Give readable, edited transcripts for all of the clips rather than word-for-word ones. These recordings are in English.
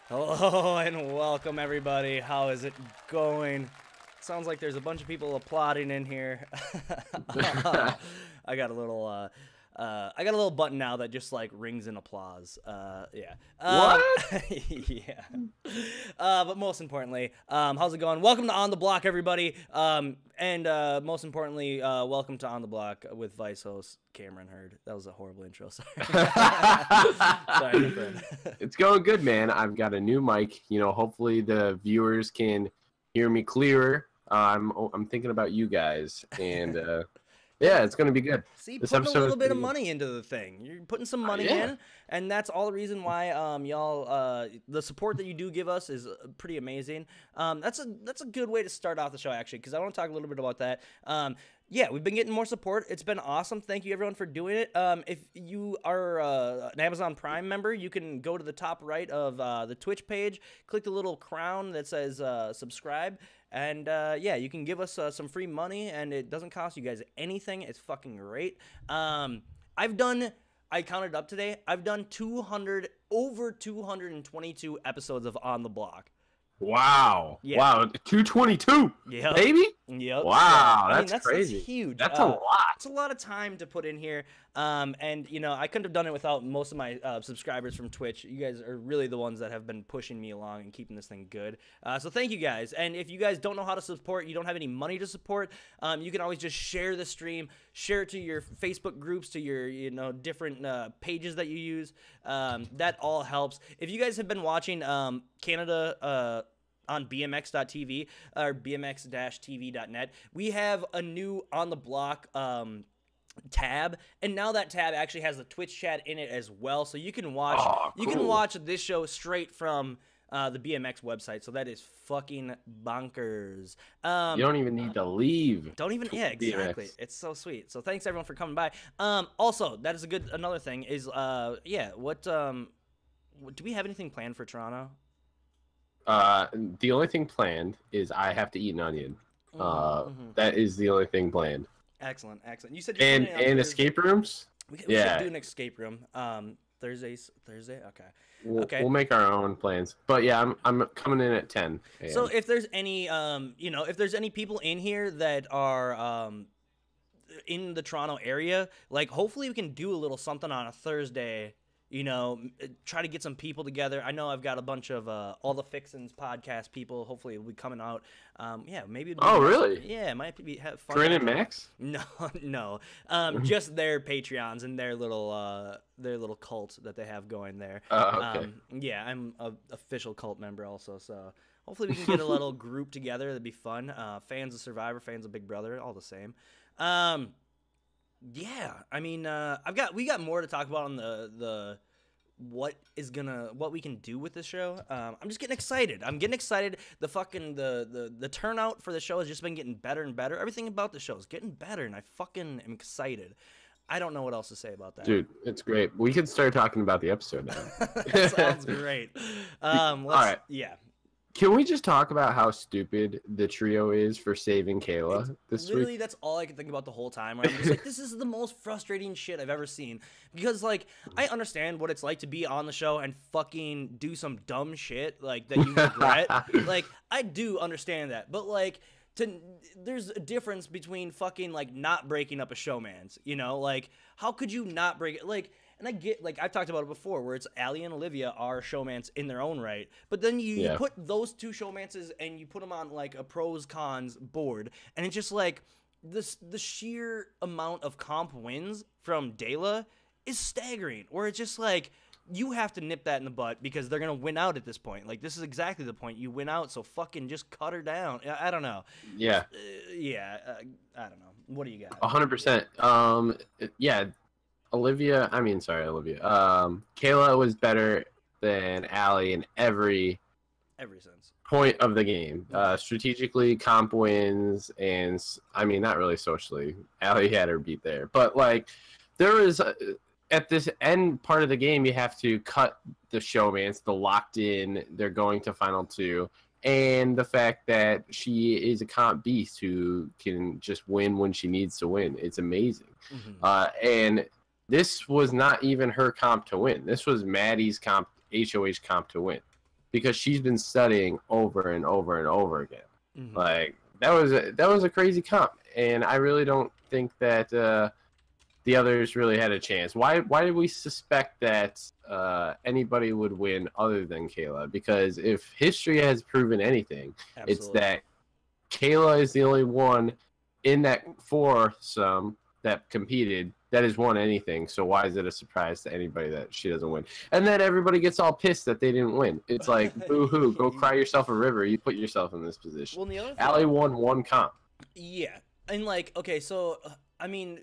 Hello and welcome everybody. How is it going? Sounds like there's a bunch of people applauding in here. I got a little button now that just like rings in applause. Yeah. What? Yeah. But most importantly, how's it going? Welcome to On the Block, everybody. And most importantly, welcome to On the Block with Vice host Cameron Hurd. That was a horrible intro. Sorry. Sorry, my friend. It's going good, man. I've got a new mic. You know, hopefully the viewers can hear me clearer. I'm thinking about you guys, and yeah, it's gonna be good. See, This putting a episode little is bit of pretty good. money into the thing. You're putting some money Yeah. in, and that's all the reason why y'all the support that you do give us is pretty amazing. That's a good way to start off the show actually, because I want to talk a little bit about that. Yeah, we've been getting more support. It's been awesome. Thank you everyone for doing it. If you are an Amazon Prime member, you can go to the top right of the Twitch page, click the little crown that says subscribe, and yeah, you can give us some free money, and it doesn't cost you guys anything. It's fucking great. I counted up today. I've done over 222 episodes of On the Block. Wow. Yeah. Wow. 222. Yep. Baby. Yep. Wow. So, I mean, that's crazy. That's huge. That's a lot. It's a lot of time to put in here. And you know, I couldn't have done it without most of my subscribers from Twitch. You guys are really the ones that have been pushing me along and keeping this thing good. So thank you guys. And if you guys don't know how to support, you don't have any money to support, you can always just share the stream, share it to your Facebook groups, to your different pages that you use. That all helps. If you guys have been watching Canada on bmx.tv or bmx-tv.net, we have a new On the Block tab, and now that tab actually has the Twitch chat in it as well, so you can watch watch this show straight from the BMX website. So that is fucking bonkers. You don't even need to leave. Yeah, exactly. BMX. It's so sweet. So thanks everyone for coming by. Also, that is another thing is yeah, what do we have anything planned for Toronto? The only thing planned is I have to eat an onion. That is the only thing planned. Excellent. You said you're And planning on escape rooms. We should Yeah. do an escape room. Thursday. Okay. We'll make our own plans. But yeah, I'm coming in at 10 a.m. So if there's any if there's any people in here that are in the Toronto area, like hopefully we can do a little something on a Thursday. Try to get some people together. I know I've got a bunch of All the Fixins podcast people. Hopefully it'll be coming out. Yeah, maybe. Really? Yeah, it might be have fun. Corinne and Max? No. Just their Patreons and their little cult that they have going there. Okay. Yeah, I'm an official cult member also, so hopefully we can get a little group together. That'd be fun. Fans of Survivor, fans of Big Brother, all the same. Yeah, I mean, we got more to talk about on the what we can do with this show. I'm just getting excited. The fucking the turnout for the show has just been getting better and better. Everything about the show is getting better, and I fucking am excited. I don't know what else to say about that. Dude, it's great. We can start talking about the episode now. That sounds great. All right. Yeah. Can we just talk about how stupid the trio is for saving Kayla this Literally, week? that's all I can think about the whole time. Where I'm just like, this is the most frustrating shit I've ever seen. Because, like, I understand what it's like to be on the show and fucking do some dumb shit, like, that you regret. Like, I do understand that. But, like, there's a difference between fucking, like, not breaking up a showman's, Like, how could you not break it? Like... And I get, like, I've talked about it before, where it's Allie and Olivia are showmans in their own right. But then you put those two showmances and you put them on, like, a pros-cons board. And it's just, like, the sheer amount of comp wins from Dayla is staggering. Where it's just, like, you have to nip that in the butt because they're going to win out at this point. Like, this is exactly the point. You win out, so fucking just cut her down. I don't know. Yeah. I don't know. What do you got? 100%. Yeah. Olivia. Kayla was better than Allie in every sense. Point of the game. Strategically, comp wins, and I mean, not really socially. Allie had her beat there, but like, there was at this end part of the game, you have to cut the showmans, the locked in. They're going to final two, and the fact that she is a comp beast who can just win when she needs to win. It's amazing. And this was not even her comp to win. This was Maddie's comp, HoH comp to win. because she's been studying over and over and over again. Mhm. Like that was a crazy comp, and I really don't think that the others really had a chance. Why did we suspect that anybody would win other than Kayla? Because if history has proven anything, it's Absolutely. that Kayla is the only one in that foursome that competed that has won anything. So why is it a surprise to anybody that she doesn't win? And then everybody gets all pissed that they didn't win. It's like, boo-hoo, go cry yourself a river. You put yourself in this position. Well, and the other thing, Allie won one comp. yeah, and like, okay, so I mean,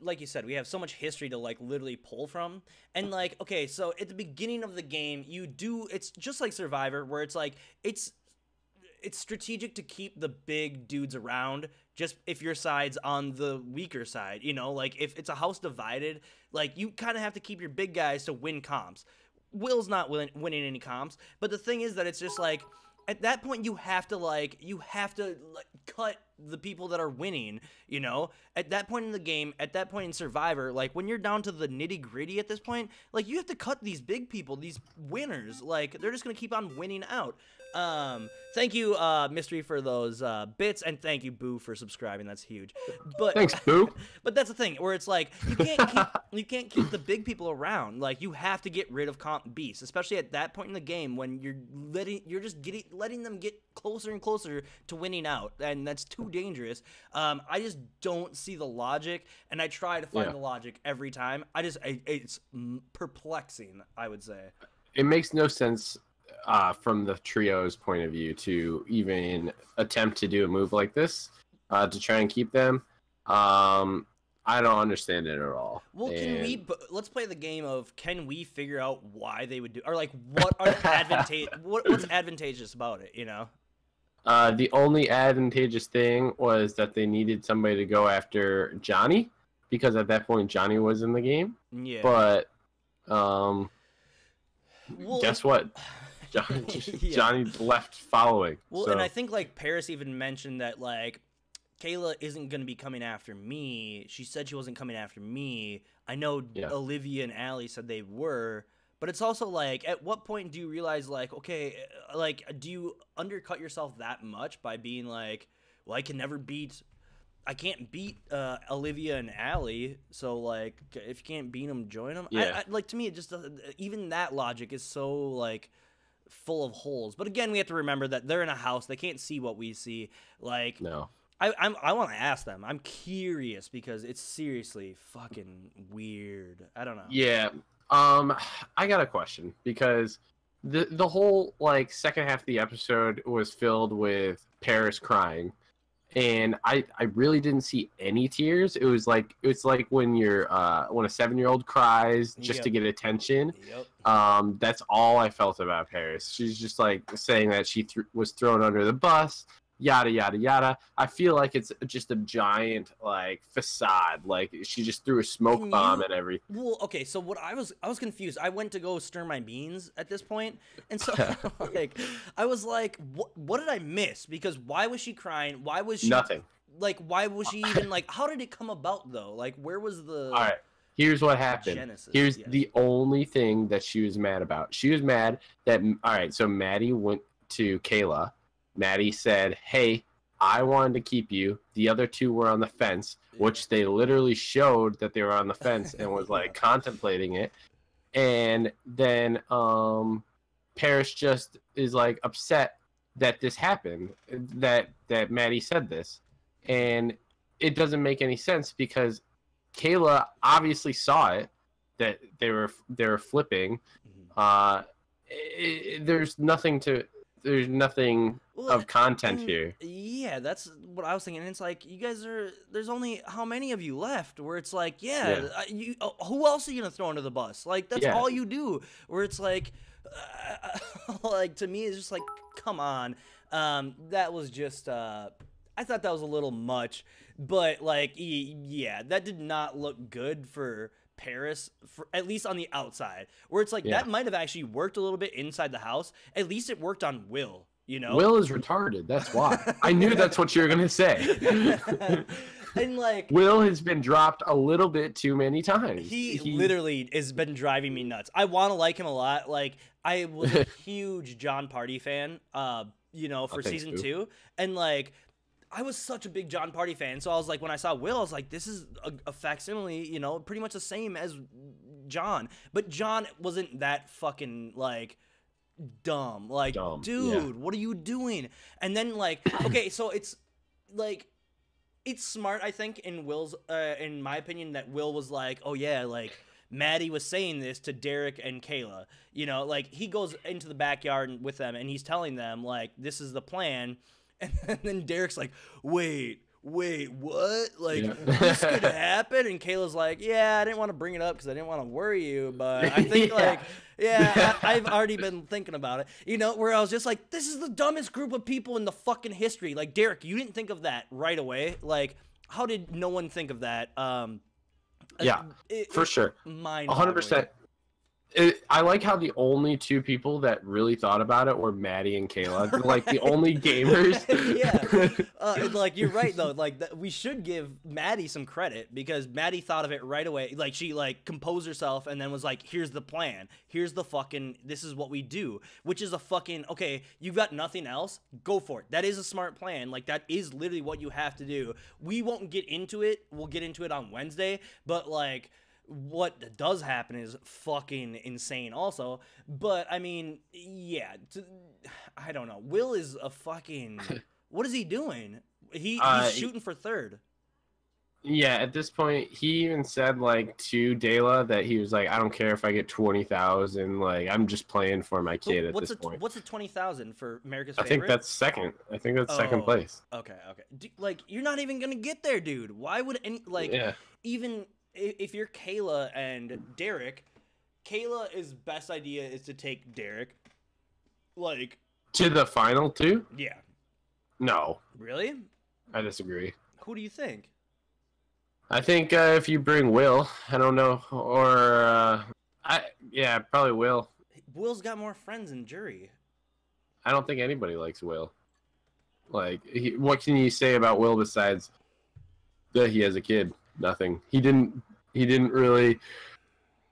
like you said, we have so much history to like literally pull from, and like, okay, so at the beginning of the game, it's just like Survivor, where it's like it's strategic to keep the big dudes around, just if your side's on the weaker side, you know, like if it's a house divided, like you kind of have to keep your big guys to win comps. Will's not winning any comps, but the thing is that it's just like at that point you have to cut the people that are winning, you know, at that point in the game, at that point in Survivor, like when you're down to the nitty gritty at this point, like you have to cut these big people, these winners, like they're just gonna keep on winning out. Thank you, Mystery, for those bits, and thank you, Boo, for subscribing. That's huge. But Thanks, Boo. But that's the thing, where it's like you can't keep the big people around. Like you have to get rid of comp beasts, especially at that point in the game when you're just letting them get closer and closer to winning out, and that's too dangerous. I just don't see the logic, and I try to find the logic every time. It's perplexing, I would say. It makes no sense from the trio's point of view to even attempt to do a move like this to try and keep them. I don't understand it at all. Well, let's play the game of, can we figure out why they would do, or like what are what's advantageous about it, you know? The only advantageous thing was that they needed somebody to go after Johnny, because at that point Johnny was in the game. Yeah. But guess what? Johnny left following. Well, and I think like Paris even mentioned that like Kayla isn't going to be coming after me. She said she wasn't coming after me. I know Olivia and Allie said they were, but it's also like, at what point do you realize like, okay, like do you undercut yourself that much by being like, well, I can't beat Olivia and Allie, so like if you can't beat them, join them. Yeah. Like to me, it just even that logic is so like full of holes. But again, we have to remember that they're in a house; they can't see what we see. Like, no, I want to ask them. I'm curious because it's seriously fucking weird. I don't know. Yeah. I got a question, because the whole like second half of the episode was filled with Paris crying. And I really didn't see any tears. It's like when you're when a 7-year-old cries just to get attention. Yep. That's all I felt about Paris. She's just like saying that she was thrown under the bus, yada yada yada. I feel like it's just a giant like facade. Like she just threw a smoke bomb at everything. Well, okay, so what I was confused. I went to go stir my beans at this point, and so like I was like, what did I miss? Because why was she crying? Why was she nothing? Like why was she even like? How did it come about though? Like where was the? All right. Here's what happened. Genesis, Here's the only thing that she was mad about. She was mad that, all right, so Maddie went to Kayla. Maddie said, hey, I wanted to keep you. The other two were on the fence, which they literally showed that they were on the fence and was like contemplating it. And then Paris just is like upset that this happened, that Maddie said this. And it doesn't make any sense, because Kayla obviously saw it, that they were flipping. There's nothing of content here. Yeah, that's what I was thinking. And it's like, you guys there's only how many of you left, where it's like, who else are you gonna throw under the bus? Like that's all you do. Where it's like, like to me, it's just like, come on. That was just I thought that was a little much, but like, yeah, that did not look good for Paris, for at least on the outside, where it's like that might have actually worked a little bit inside the house. At least it worked on Will, you know. Will is retarded. That's why. I knew that's what you were gonna say. And like Will has been dropped a little bit too many times. He literally has been driving me nuts. I want to like him a lot. Like I was a huge John Party fan, for season 2, and like I was such a big John Party fan. So I was like, when I saw Will, I was like, this is a facsimile, pretty much the same as John. But John wasn't that fucking like dumb. Like, dude, what are you doing? And then like, okay, so it's like. It's smart, I think, in my opinion, that Will was like, oh yeah, like Maddie was saying this to Derek and Kayla. Like he goes into the backyard with them and he's telling them like, this is the plan. And then Derek's like, wait, what? Like this could happen? And Kayla's like, yeah, I didn't want to bring it up because I didn't want to worry you, but I think I've already been thinking about it. Where I was just like, this is the dumbest group of people in the fucking history. Like, Derek, you didn't think of that right away. Like, how did no one think of that? For sure. 100%. I like how the only two people that really thought about it were Maddie and Kayla, like the only gamers. Like you're right though. Like we should give Maddie some credit because Maddie thought of it right away. Like she like composed herself and then was like, "Here's the plan. Here's the fucking. This is what we do." Which is a fucking okay. You've got nothing else. Go for it. That is a smart plan. Like that is literally what you have to do. We won't get into it. We'll get into it on Wednesday. But like. What does happen is fucking insane also, but I mean, yeah, I don't know. Will is a fucking, what is he doing? He's shooting for third. Yeah, at this point, he even said like to Dela that he was like, I don't care if I get 20,000, like I'm just playing for my kid at this point. What's the 20,000 for America's Favorite? I think that's second place. Okay. Like you're not even gonna get there, dude. Why would even if you're Kayla and Derek, Kayla's best idea is to take Derek, like to the final two. Yeah. No. Really? I disagree. Who do you think? I think if you bring Will, I don't know, or probably Will. Will's got more friends than Jury. I don't think anybody likes Will. Like, what can you say about Will besides that he has a kid? Nothing. He didn't really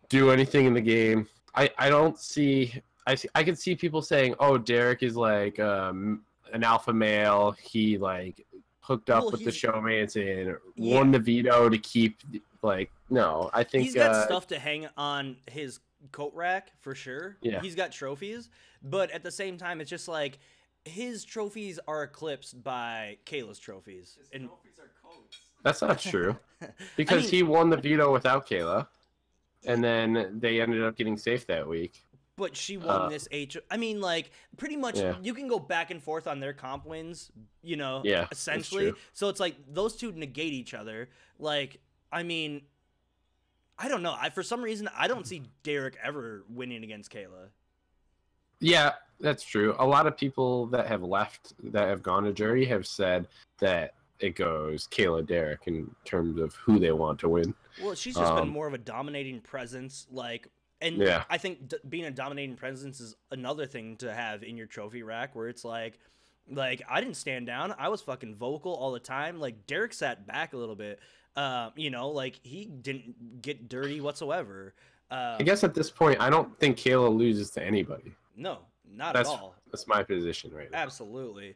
do anything in the game. I don't see. I can see people saying, "Oh, Derek is like an alpha male. He like hooked up with the showmans and won the veto to keep." Like, no, I think he's got stuff to hang on his coat rack for sure. Yeah, he's got trophies, but at the same time, it's just like his trophies are eclipsed by Kayla's trophies. His trophies are coats. That's not true, because he won the veto without Kayla, and then they ended up getting safe that week. But she won this H. I mean, like, pretty much you can go back and forth on their comp wins, essentially. So it's like those two negate each other. Like, I mean, I don't know. For some reason, I don't see Derek ever winning against Kayla. Yeah, that's true. A lot of people that have left, that have gone to jury, have said that it goes Kayla Derek in terms of who they want to win. Well, she's just been more of a dominating presence, like, and I think being a dominating presence is another thing to have in your trophy rack, where it's like I didn't stand down, I was fucking vocal all the time. Like Derek sat back a little bit, like he didn't get dirty whatsoever. I guess at this point, I don't think Kayla loses to anybody. No, not at all. That's my position right now. Absolutely.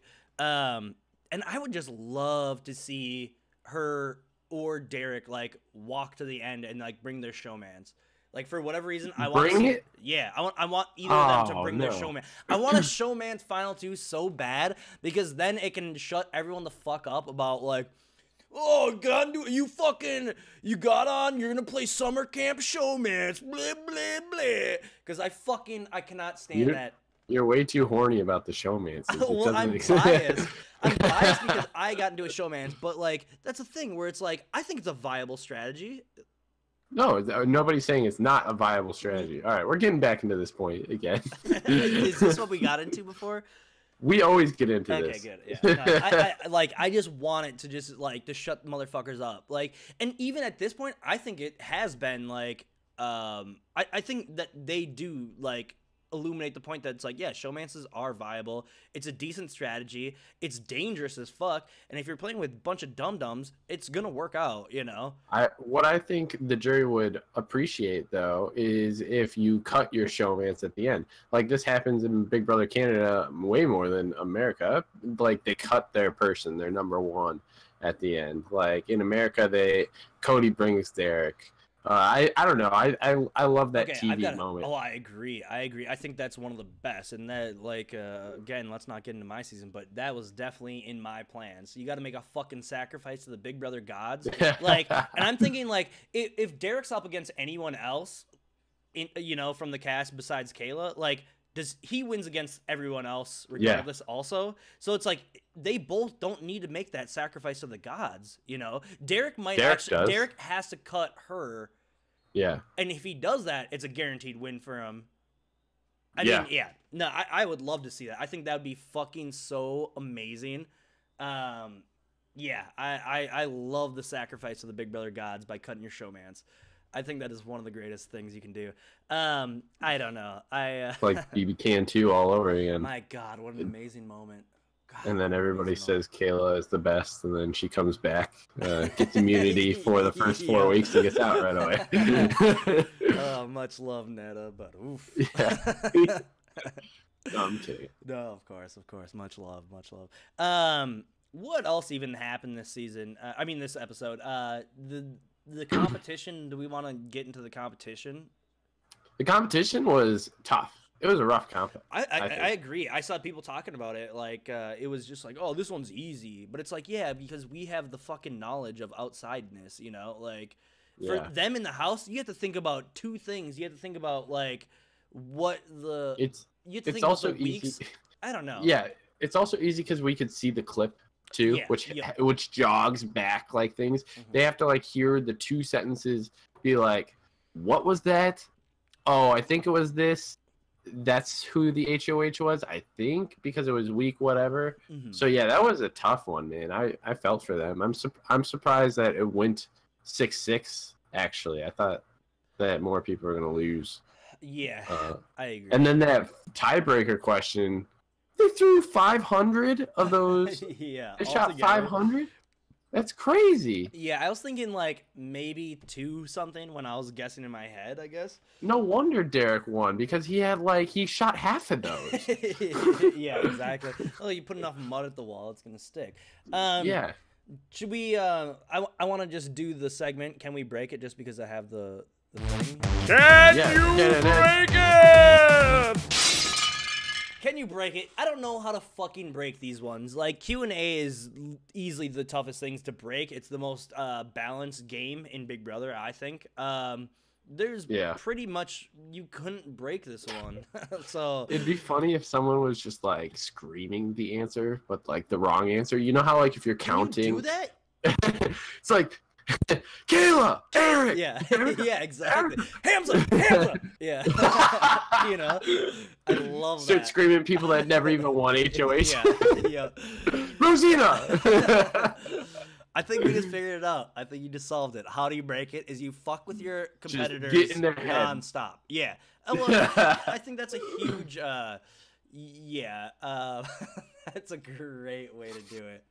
And I would just love to see her or Derek like walk to the end and like bring their showmans. Like for whatever reason, I want it. Yeah, I want either of them to bring their showman. I want a showman's final two so bad because then it can shut everyone the fuck up about like, oh God, you got on, you're gonna play summer camp showmans, blah blah blah. Because I cannot stand that. You're way too horny about the showmans. Well, I'm biased. I'm biased because I got into a showman's, but like that's a thing where it's like I think it's a viable strategy. No, nobody's saying it's not a viable strategy. All right, we're getting back into this point again. Is this what we got into before? We always get into this. Okay, good. Yeah. No, I just want it to just like to shut motherfuckers up. Like, and even at this point, I think it has been like, I think that they do like illuminate the point that it's like, yeah, showmances are viable. It's a decent strategy. It's dangerous as fuck. And if you're playing with a bunch of dum-dums, it's going to work out, you know? What I think the jury would appreciate, though, is if you cut your showmance at the end. Like, this happens in Big Brother Canada way more than America. Like, they cut their person, their number one, at the end. Like, in America, Cody brings Derek. I don't know. I love that TV moment. Oh, I agree. I think that's one of the best. And that, like, again, let's not get into my season, but that was definitely in my plans. You got to make a fucking sacrifice to the Big Brother gods. Like, and I'm thinking, like, if Derek's up against anyone else, from the cast besides Kayla, like, he wins against everyone else regardless also. So it's like they both don't need to make that sacrifice to the gods, you know? Derek has to cut her. Yeah. And if he does that, it's a guaranteed win for him. I mean, yeah. No, I would love to see that. I think that would be fucking so amazing. Yeah, I love the sacrifice of the Big Brother gods by cutting your showmans. I think that is one of the greatest things you can do. I don't know. Like BB Can 2 all over again. My God, what an amazing moment. God, and then everybody says Kayla is the best, and then she comes back, gets immunity for the first 4 weeks and gets out right away. Oh, much love, Netta, but oof. Yeah. No, I'm kidding. No, of course. Much love. What else even happened this season? This episode. The competition, do we want to get into the competition? The competition was tough. It was a rough comp. I agree. I saw people talking about it. Like, it was just like, oh, this one's easy. But it's like, yeah, because we have the fucking knowledge of outsideness, you know? Like, for them in the house, you have to think about two things. You have to think about, like, what the... you have to think also about the easy. weeks. I don't know. Yeah, it's also easy because we could see the clip too, which jogs back like things. Mm-hmm. They have to like hear the two sentences, be like, what was that? Oh, I think it was this. That's who the HOH was, I think, because it was week whatever. Mm-hmm. So yeah, that was a tough one, man. I felt for them. I'm surprised that it went 6-6. Actually, I thought that more people were gonna lose. Yeah, I agree. And then that tiebreaker question. They threw 500 of those. Yeah. They shot 500? That's crazy. Yeah, I was thinking like maybe 2 something when I was guessing in my head, I guess. No wonder Derek won, because he shot half of those. Yeah, exactly. Oh, you put enough mud at the wall, it's going to stick. Yeah. Should we, I want to just do the segment. Can we break it just because I have the thing? Can you break it? Can you break it? I don't know how to fucking break these ones. Like, Q&A is easily the toughest things to break. It's the most balanced game in Big Brother, I think. There's pretty much, you couldn't break this one. So it'd be funny if someone was just like screaming the answer, but like the wrong answer. You know how like if you're counting, you do that? It's like Kayla, Eric. Yeah, yeah, exactly. Hamza. Yeah, you know, I love that. Start screaming at people that never even won HOH. Yeah. Rosina. I think we just figured it out. I think you just solved it. How do you break it? Is you fuck with your competitors just get in their head. Non-stop. Yeah. I think that's a huge. That's a great way to do it.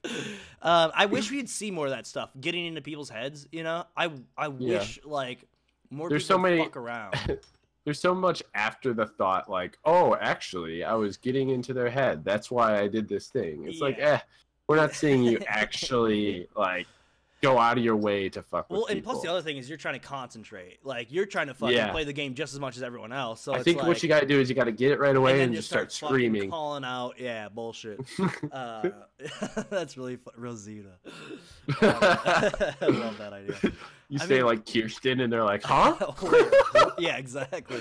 I wish we'd see more of that stuff, getting into people's heads. You know, I wish like more people fuck around. There's so much after the thought, like, oh, actually, I was getting into their head. That's why I did this thing. It's like, we're not seeing you actually like go out of your way to fuck with people. And plus the other thing is you're trying to concentrate. Like, you're trying to fucking play the game just as much as everyone else. So I think what you got to do is you got to get it right away and just start screaming, calling out, bullshit. That's really Rosita. I love that idea. You say like Kirsten, and they're like, huh? Yeah, exactly.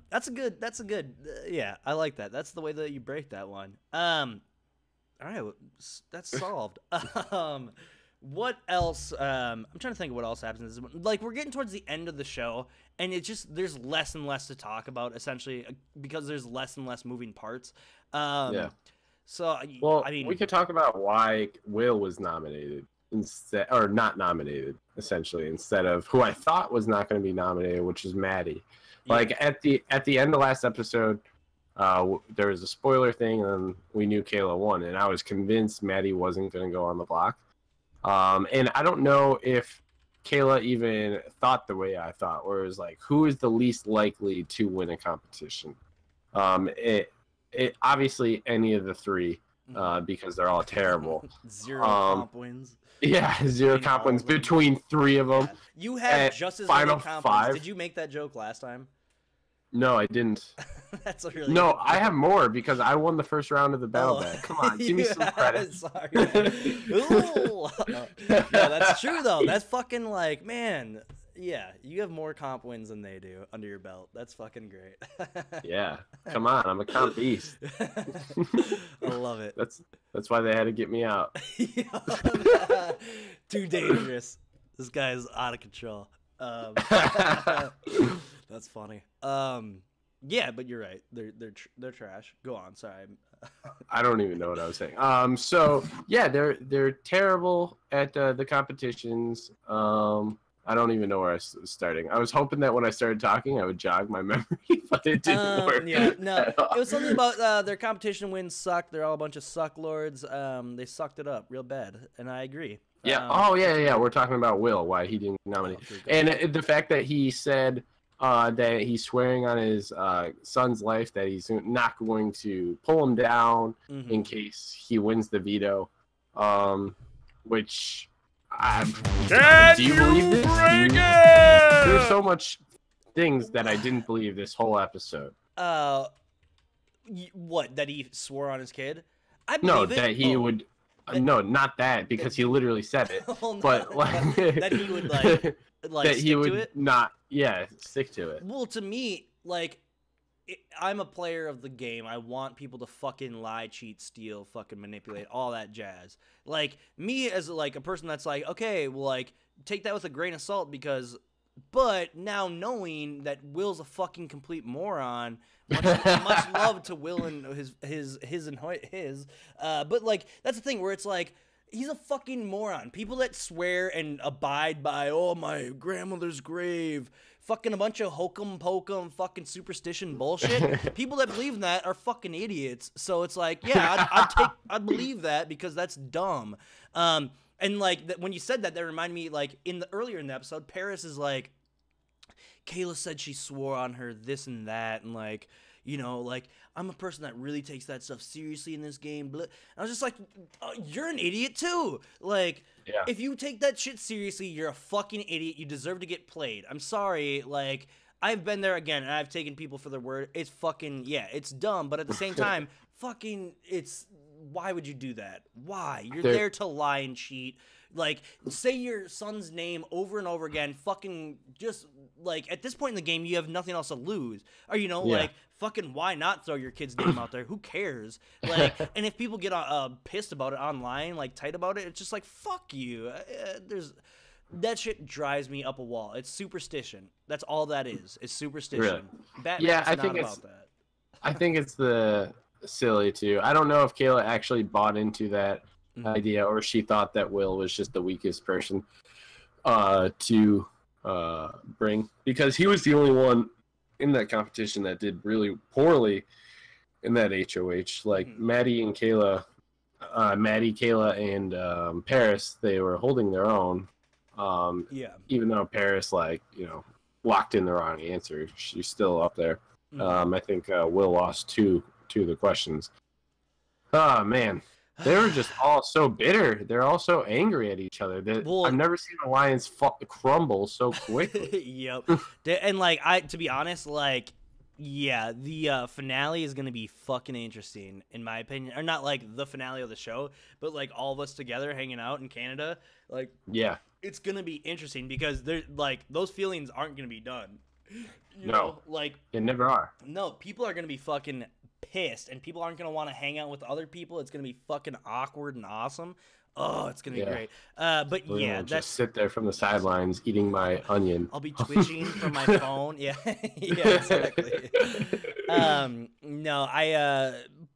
That's a good. Yeah, I like that. That's the way that you break that one. All right, that's solved. What else? I'm trying to think of what else happens. Like, we're getting towards the end of the show, and it's just there's less and less to talk about, essentially, because there's less and less moving parts. So, I mean, we could talk about why Will was nominated instead, or not nominated, essentially, instead of who I thought was not going to be nominated, which is Maddie. Like at the end of last episode, there was a spoiler thing, and we knew Kayla won, and I was convinced Maddie wasn't going to go on the block. And I don't know if Kayla even thought the way I thought, where it was like, who is the least likely to win a competition? It obviously any of the three, because they're all terrible. 0 comp wins. Yeah, 0 comp wins between 3 of them. You have just as many comp wins. Did you make that joke last time? No, I didn't. That's a really no. I have more because I won the first round of the battle bag. Come on, give me some credit. Sorry. No, that's true though. That's fucking like, man. Yeah, you have more comp wins than they do under your belt. That's fucking great. Yeah, come on, I'm a comp beast. I love it. That's why they had to get me out. Too dangerous. This guy is out of control. That's funny. Yeah, but you're right. They're trash. Go on. Sorry. I don't even know what I was saying. So yeah, they're terrible at the competitions. I don't even know where I was starting. I was hoping that when I started talking, I would jog my memory, but it didn't work. Yeah, no. It was something about their competition wins suck. They're all a bunch of suck lords. They sucked it up real bad, and I agree. Yeah. Yeah. We're talking about Will, why he didn't nominate, and the fact that he said that he's swearing on his son's life that he's not going to pull him down in case he wins the veto, which. Do you believe this? There's so much things that I didn't believe this whole episode. What? That he swore on his kid? I believe it. That he would. No, not that, because he literally said it. No. But like that he would like that he would to it? not. Yeah, stick to it. Well, to me, like. I'm a player of the game. I want people to fucking lie, cheat, steal, fucking manipulate, all that jazz. Like, me as, like, a person that's like, okay, well, like, take that with a grain of salt because... But now knowing that Will's a fucking complete moron, much love to Will and his. But, like, that's the thing where it's like... He's a fucking moron. People that swear and abide by, oh, my grandmother's grave, fucking a bunch of hokum pokum fucking superstition bullshit. People that believe in that are fucking idiots. So it's like, yeah, I'd believe that because that's dumb. And like when you said that reminded me, like earlier in the episode, Paris is like, Kayla said she swore on her this and that, and like. You know, like, I'm a person that really takes that stuff seriously in this game. I was just like, you're an idiot, too. Like, if you take that shit seriously, you're a fucking idiot. You deserve to get played. I'm sorry. Like, I've been there again, and I've taken people for their word. It's fucking, yeah, it's dumb. But at the same time, fucking, why would you do that? Why? You're there to lie and cheat. Like, say your son's name over and over again. Fucking just, like, at this point in the game, you have nothing else to lose. Or, you know, like, fucking why not throw your kid's name out there? Who cares? Like, and if people get pissed about it online, like, tight about it, it's just like, fuck you. That shit drives me up a wall. It's superstition. That's all that is. It's superstition. Really? Batman's I think not about that. I think it's the silly, too. I don't know if Kayla actually bought into that idea, or she thought that Will was just the weakest person to bring, because he was the only one in that competition that did really poorly in that HOH. Like Maddie, Kayla, and Paris, they were holding their own. Even though Paris, like, you know, locked in the wrong answer, she's still up there. I think Will lost two of the questions. Oh man. They were just all so bitter. They're all so angry at each other. I've never seen alliance crumble so quickly. Yep. And like, to be honest, like, yeah, the finale is gonna be fucking interesting, in my opinion. Or not like the finale of the show, but like all of us together hanging out in Canada. Like, yeah, it's gonna be interesting because they're like those feelings aren't gonna be done. You know, like they never are. No, people are gonna be fucking pissed, and people aren't gonna want to hang out with other people. It's gonna be fucking awkward and awesome. Oh, it's gonna be great. But yeah, just sit there from the sidelines eating my onion. I'll be twitching from my phone. Yeah, yeah, exactly. No,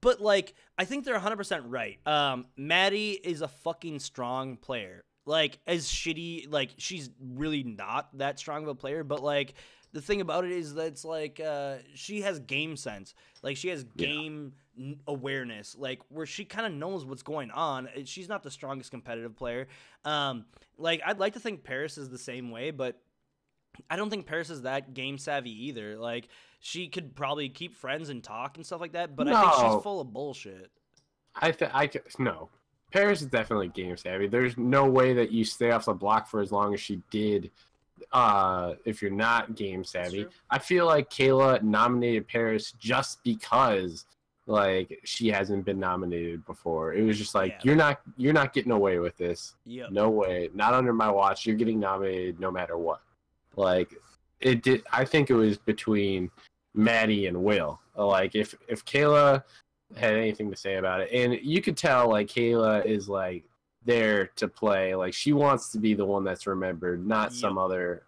but like, I think they're 100% right. Maddie is a fucking strong player. Like, as shitty, like, she's really not that strong of a player, but like, the thing about it is that it's like she has game sense, like she has game awareness, like where she kind of knows what's going on. She's not the strongest competitive player. Like I'd like to think Paris is the same way, but I don't think Paris is that game savvy either. Like she could probably keep friends and talk and stuff like that, but I think she's full of bullshit. No. Paris is definitely game savvy. There's no way that you stay off the block for as long as she did if you're not game savvy. I feel like Kayla nominated Paris just because like she hasn't been nominated before. It was just like you're not getting away with this. No way. Not under my watch. You're getting nominated no matter what. Like it did. I think it was between Maddie and Will. Like if Kayla had anything to say about it, and you could tell like Kayla is like there to play, like she wants to be the one that's remembered, not some other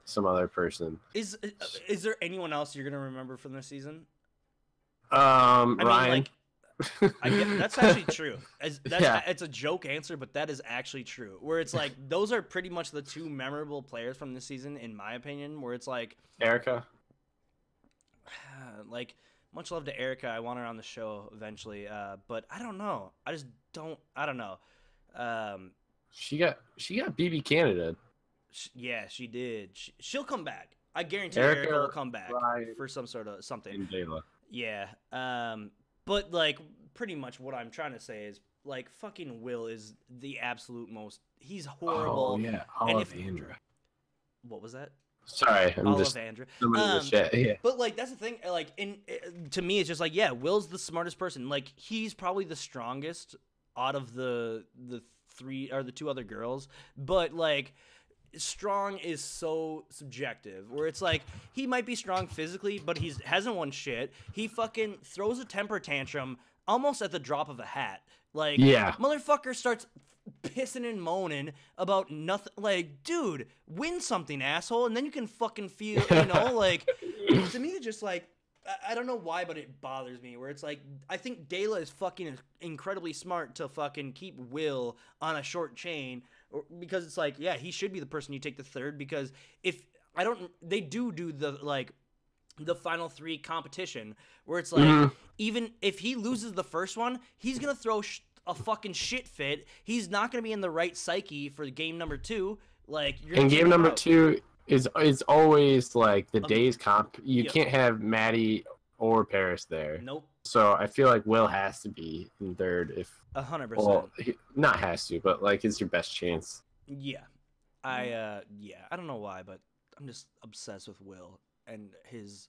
person. Is there anyone else you're gonna remember from this season? Ryan. Mean, like, that's actually true. It's a joke answer, but that is actually true. Where it's like those are pretty much the two memorable players from this season, in my opinion. Where it's like Erica, like. Much love to Erica. I want her on the show eventually, but I don't know. I don't know. She got BB Canada. Yeah, she did. She'll come back. I guarantee Erica will come back for some sort of something. Yeah. But like pretty much what I'm trying to say is like fucking Will is the absolute most. He's horrible. Oh yeah, Olivandra. What was that? Sorry, I'm just shit. But like that's the thing. Like to me, it's just like Will's the smartest person. Like he's probably the strongest out of the three or the two other girls. But like strong is so subjective. Where it's like he might be strong physically, but he hasn't won shit. He fucking throws a temper tantrum almost at the drop of a hat. Like motherfucker starts pissing and moaning about nothing. Like, dude, win something, asshole, and then you can fucking feel, like, to me, it's just like, I don't know why, but it bothers me, where it's like, I think Dayla is fucking incredibly smart to fucking keep Will on a short chain, because it's like, he should be the person you take the third, because they do the final three competition, where it's like, even if he loses the first one, he's gonna throw a fucking shit fit. He's not gonna be in the right psyche for game number 2. Like, and game number 2 is always like the day's comp. You can't have Maddie or Paris there. Nope. So I feel like Will has to be in third. If 100%. Well, not has to, but like it's your best chance. Yeah, I don't know why, but I'm just obsessed with Will and his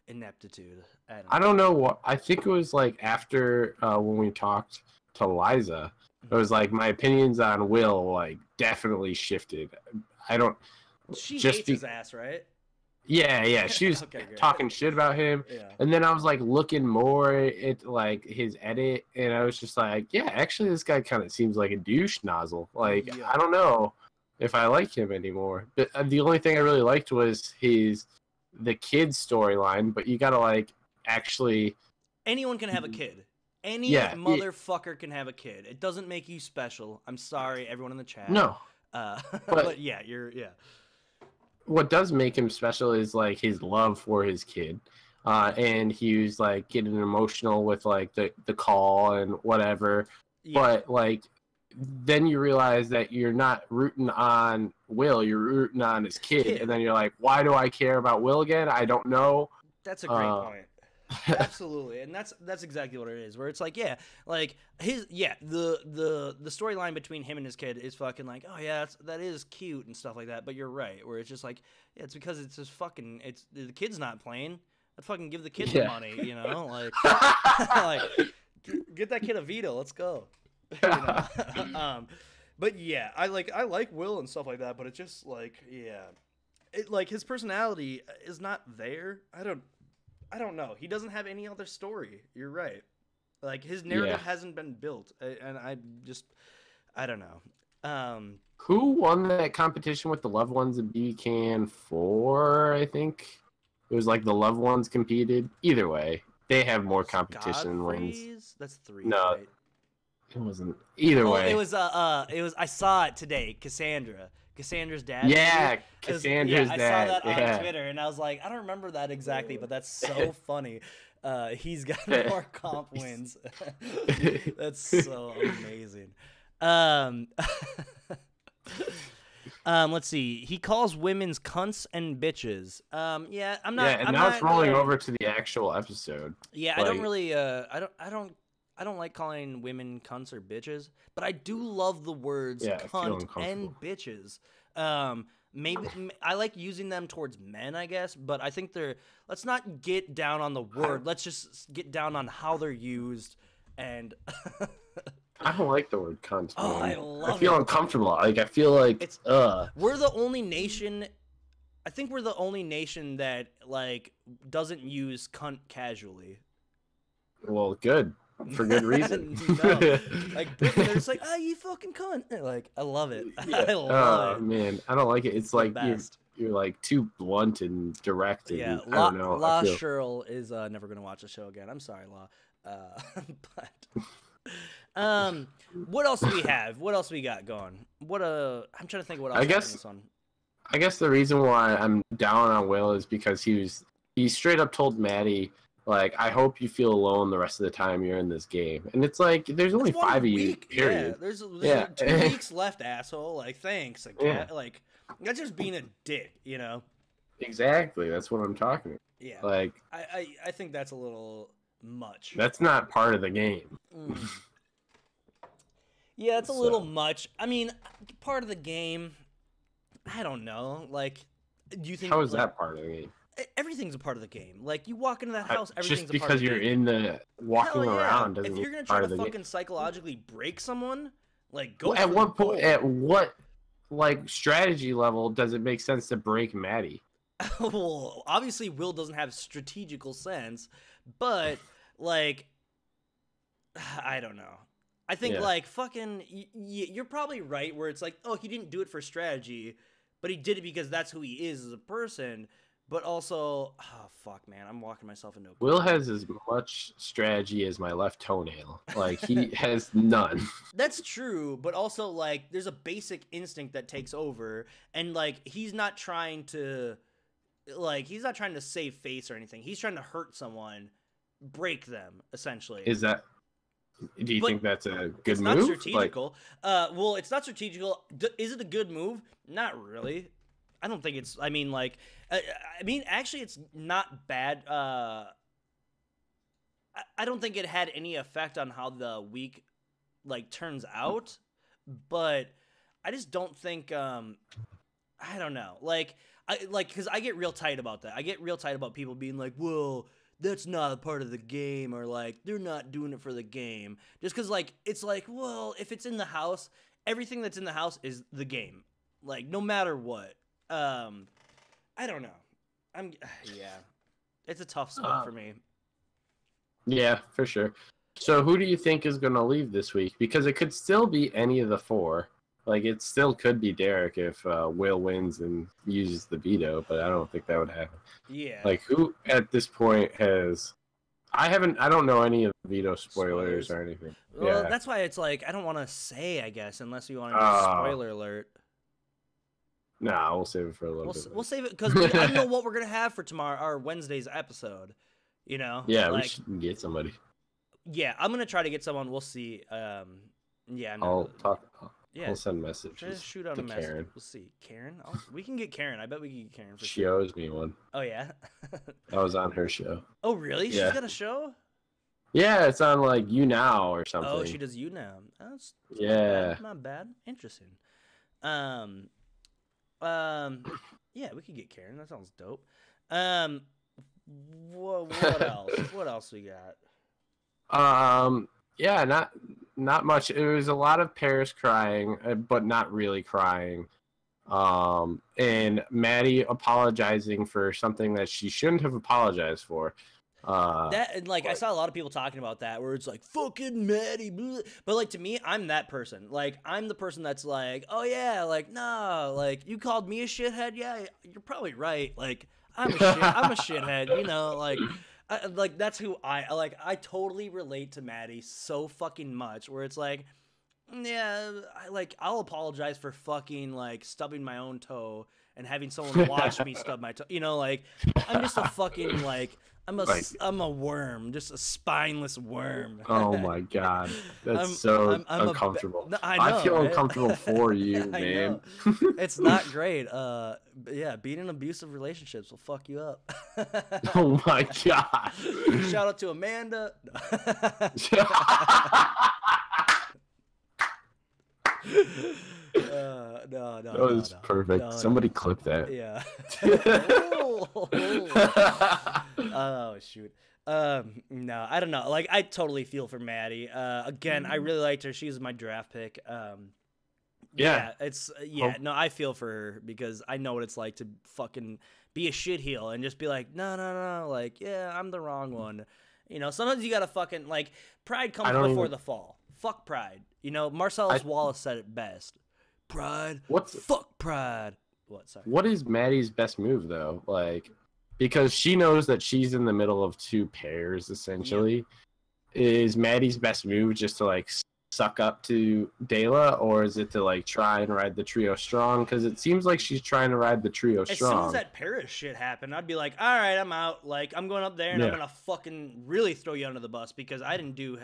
ineptitude. I don't know what. I think it was like after when we talked to Liza, it was like my opinions on Will like definitely shifted. She hates his ass, right? Yeah. She was talking shit about him, and then I was like looking more at like his edit, and I was just like, actually, this guy kind of seems like a douche nozzle. Like I don't know if I like him anymore. But the only thing I really liked was the kid storyline. But you gotta like actually. Anyone can have a kid. Any motherfucker can have a kid. It doesn't make you special. I'm sorry, everyone in the chat. No. But what does make him special is like his love for his kid. And he was like getting emotional with like the call and whatever. But like then you realize that you're not rooting on Will, you're rooting on his kid. And then you're like, why do I care about Will again? I don't know. That's a great point. Absolutely, and that's exactly what it is. Where it's like, the storyline between him and his kid is fucking like, that is cute and stuff like that. But you're right, where it's just like, it's because it's just fucking, it's the kid's not playing. Let's fucking give the kid the money, like, like get that kid a veto. Let's go. But I like Will and stuff like that. But it's just like, it like his personality is not there. I don't know. He doesn't have any other story. You're right. Like, his narrative hasn't been built. And I don't know. Who won that competition with the Loved Ones in BB Can 4, I think? It was like the Loved Ones competed. Either way, they have more competition wins. That's 3. No, right? It wasn't. Either way. It was I saw it today. Cassandra. Cassandra's dad. Yeah, maybe? Cassandra's I dad. saw that on yeah. Twitter, and I was like, I don't remember that exactly, but that's so funny. He's got more comp wins. That's so amazing. Let's see. He calls women's cunts and bitches. Yeah, I'm not. Yeah, and I'm now not, it's rolling over to the actual episode. Yeah, like, I don't really. I don't like calling women cunts or bitches, but I do love the words cunt and bitches. Maybe I like using them towards men, I guess, but I think let's not get down on the word. Let's just get down on how they're used. And I don't like the word cunt. Oh, man. I love it. I feel uncomfortable. Like I feel like we're the only nation. I think we're the only nation that like doesn't use cunt casually. Well, good. For good reason. No. Like Britain, they're just like, you fucking cunt. Like, I love it. Yeah. I love it. Man, I don't like it. It's like you're like too blunt and direct. Yeah, I don't know. Law Sherrill is never gonna watch the show again. I'm sorry, Law. But what else do we have? What else we got going? I'm trying to think what else. I guess the reason why I'm down on Will is because he straight up told Maddie, like, I hope you feel alone the rest of the time you're in this game. And it's like, there's only 5 of you, period. Yeah, there's 2 weeks left, asshole. Like, thanks. Like, like, that's just being a dick, you know? Exactly. That's what I'm talking about. Yeah. Like, I think that's a little much. That's not part of the game. Yeah, it's a little much. I mean, part of the game, I don't know. Like, do you think... How is that part of the game? Everything's a part of the game. Like, you walk into that house, everything's just a part of the game. Just because you're in the walking around doesn't mean if you're gonna try to fucking psychologically break someone, like, go at what point, at what, like, strategy level does it make sense to break Maddie? Well, obviously Will doesn't have strategical sense, but, like, I don't know. I think, like, fucking, you're probably right where it's like, oh, he didn't do it for strategy, but he did it because that's who he is as a person. But also, oh, fuck, man, I'm walking myself into a... Will has as much strategy as my left toenail. Like, he has none. That's true, but also, like, there's a basic instinct that takes over, and, like, he's not trying to save face or anything. He's trying to hurt someone, break them, essentially. Do you think that's a good move? It's not strategical. Well, it's not strategical. Is it a good move? Not really. I don't think it's... I mean, like... actually, it's not bad. I don't think it had any effect on how the week, like, turns out. But I just don't think... I don't know. Because I get real tight about that. I get real tight about people being like, well... that's not a part of the game, or, like, they're not doing it for the game. Just because, like, it's like, well, if it's in the house, everything that's in the house is the game. Like, no matter what. I don't know. Yeah. It's a tough spot for me. Yeah, for sure. So who do you think is going to leave this week? Because it could still be any of the 4. Like, it still could be Derek if Will wins and uses the veto, but I don't think that would happen. Yeah. Like, who at this point has... I don't know any of the veto spoilers or anything. Well, that's why it's like, I don't want to say, I guess, unless we want to do spoiler alert. Nah, we'll save it for a little bit. We'll save it, because I don't know what we're going to have for tomorrow, our Wednesday's episode, you know? Yeah, like, we should get somebody. Yeah, I'm going to try to get someone. We'll see. Yeah. I'll send messages. Just shoot out a message. Karen. We'll see. Karen? We can get Karen. I bet we can get Karen for She owes me one. Oh, yeah? I was on her show. Oh, really? Yeah. She's got a show? Yeah, it's on, like, You Now or something. Oh, she does You Now. That's not bad. Interesting. Yeah, we could get Karen. That sounds dope. What else? What else we got? Yeah, not much. It was a lot of Paris crying, but not really crying. And Maddie apologizing for something that she shouldn't have apologized for. I saw a lot of people talking about that, where it's like, fucking Maddie, blah. But, like, to me, I'm that person. Like, I'm the person that's like, oh yeah, like, nah, like, you called me a shithead, yeah, you're probably right. Like, I'm a shithead, you know, like, that's who I totally relate to Maddie so fucking much, where it's like, Yeah, I'll apologize for fucking like stubbing my own toe and having someone watch me stub my toe. You know, like I'm just a fucking like I'm a worm, just a spineless worm. Oh my god, that's I'm uncomfortable. I know, I feel right? uncomfortable for you, man. It's not great. Yeah, being in abusive relationships will fuck you up. Oh my god! Shout out to Amanda. No. That was perfect. No, Somebody clip that. Yeah. Oh shoot. No, I don't know. Like, I totally feel for Maddie. Again, I really liked her. She's my draft pick. Yeah. No, I feel for her because I know what it's like to fucking be a shitheel and just be like, no, like, yeah, I'm the wrong one. You know, sometimes you gotta fucking, like, pride comes before the fall. Fuck pride. You know, Marcellus Wallace said it best. Pride. Fuck pride. Sorry. What is Maddie's best move though? Like, because she knows that she's in the middle of two pairs essentially. Yeah. Is Maddie's best move just to like suck up to Dayla, or is it to like try and ride the trio strong? Because it seems like she's trying to ride the trio strong. As soon as that Paris shit happened, I'd be like, all right, I'm out. Like, I'm going up there and I'm gonna fucking really throw you under the bus because I didn't do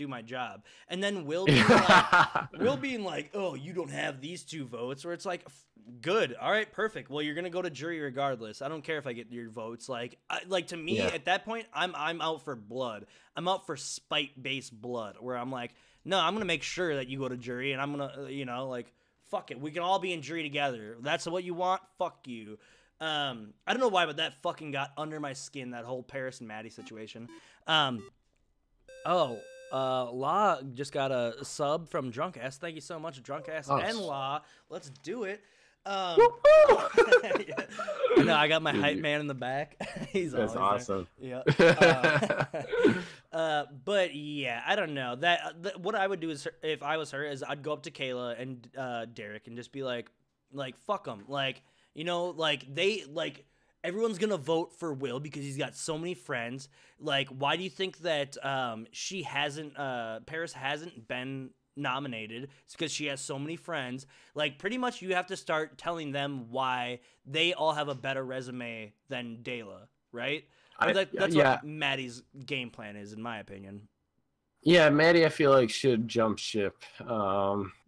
my job. And then Will being like, oh, you don't have these 2 votes, where it's like, good, all right, perfect. Well, you're gonna go to jury regardless. I don't care if I get your votes. Like to me at that point, I'm out for blood. I'm out for spite-based blood, where I'm like, no, I'm going to make sure that you go to jury, and I'm going to, you know, like, fuck it. We can all be in jury together. That's what you want? Fuck you. I don't know why, but that fucking got under my skin, that whole Paris and Maddie situation. Law just got a sub from Drunk Ass. Thank you so much, Drunk Ass and Law. Let's do it. I know, I got my hype man in the back. That's awesome. There. Yeah. But yeah, I don't know. What I would do is, if I was her, is I'd go up to Kayla and Derek and just be like fuck them. Like, you know, like everyone's gonna vote for Will because he's got so many friends. Like, why do you think that Paris hasn't been nominated? It's because she has so many friends. Like, pretty much you have to start telling them why they all have a better resume than Dayla, right? That's what Maddie's game plan is, in my opinion. Yeah, Maddie, I feel like, should jump ship.